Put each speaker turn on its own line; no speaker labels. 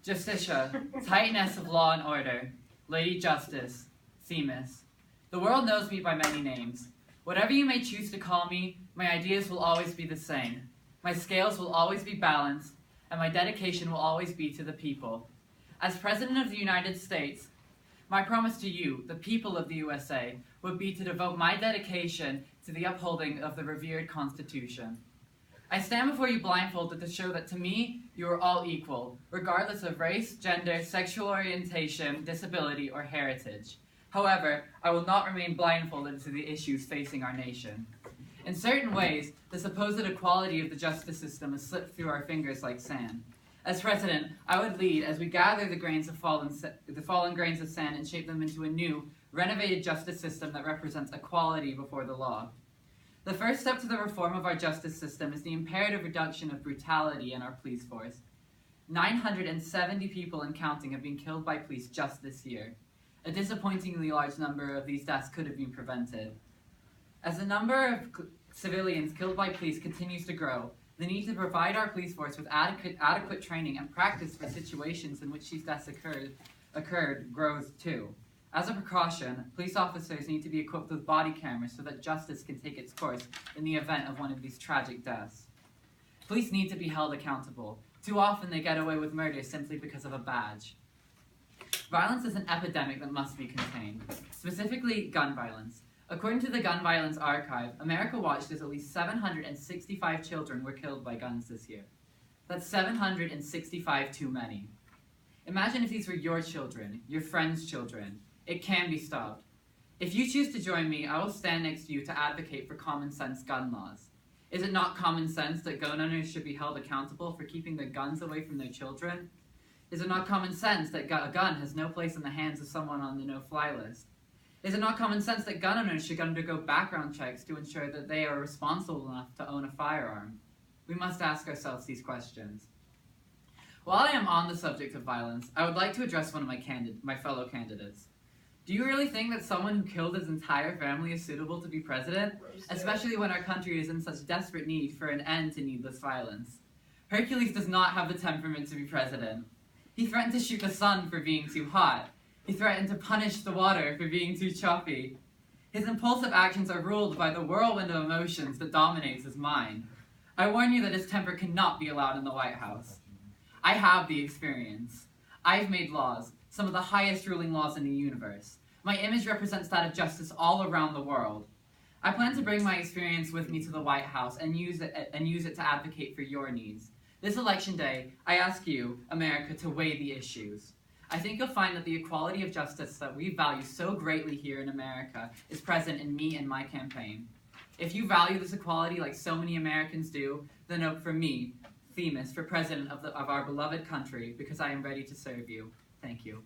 Justitia, Titaness of law and order, Lady Justice, Themis. The world knows me by many names. Whatever you may choose to call me, my ideas will always be the same. My scales will always be balanced, and my dedication will always be to the people. As President of the United States, my promise to you, the people of the USA, would be to devote my dedication to the upholding of the revered Constitution. I stand before you blindfolded to show that to me, you are all equal, regardless of race, gender, sexual orientation, disability, or heritage. However, I will not remain blindfolded to the issues facing our nation. In certain ways, the supposed equality of the justice system has slipped through our fingers like sand. As president, I would lead as we gather the fallen grains of sand and shape them into a new, renovated justice system that represents equality before the law. The first step to the reform of our justice system is the imperative reduction of brutality in our police force. 970 people and counting have been killed by police just this year. A disappointingly large number of these deaths could have been prevented. As the number of civilians killed by police continues to grow, the need to provide our police force with adequate training and practice for situations in which these deaths occurred grows too. As a precaution, police officers need to be equipped with body cameras so that justice can take its course in the event of one of these tragic deaths. Police need to be held accountable. Too often they get away with murder simply because of a badge. Violence is an epidemic that must be contained, specifically gun violence. According to the Gun Violence Archive, America watched as at least 765 children were killed by guns this year. That's 765 too many. Imagine if these were your children, your friends' children. It can be stopped. If you choose to join me, I will stand next to you to advocate for common sense gun laws. Is it not common sense that gun owners should be held accountable for keeping their guns away from their children? Is it not common sense that a gun has no place in the hands of someone on the no-fly list? Is it not common sense that gun owners should undergo background checks to ensure that they are responsible enough to own a firearm? We must ask ourselves these questions. While I am on the subject of violence, I would like to address one of my fellow candidates. Do you really think that someone who killed his entire family is suitable to be president? Especially when our country is in such desperate need for an end to needless violence. Hercules does not have the temperament to be president. He threatened to shoot the sun for being too hot. He threatened to punish the water for being too choppy. His impulsive actions are ruled by the whirlwind of emotions that dominates his mind. I warn you that his temper cannot be allowed in the White House. I have the experience. I've made laws, some of the highest ruling laws in the universe. My image represents that of justice all around the world. I plan to bring my experience with me to the White House and use it to advocate for your needs. This election day, I ask you, America, to weigh the issues. I think you'll find that the equality of justice that we value so greatly here in America is present in me and my campaign. If you value this equality like so many Americans do, then vote for me, Themis, for president of our beloved country, because I am ready to serve you. Thank you.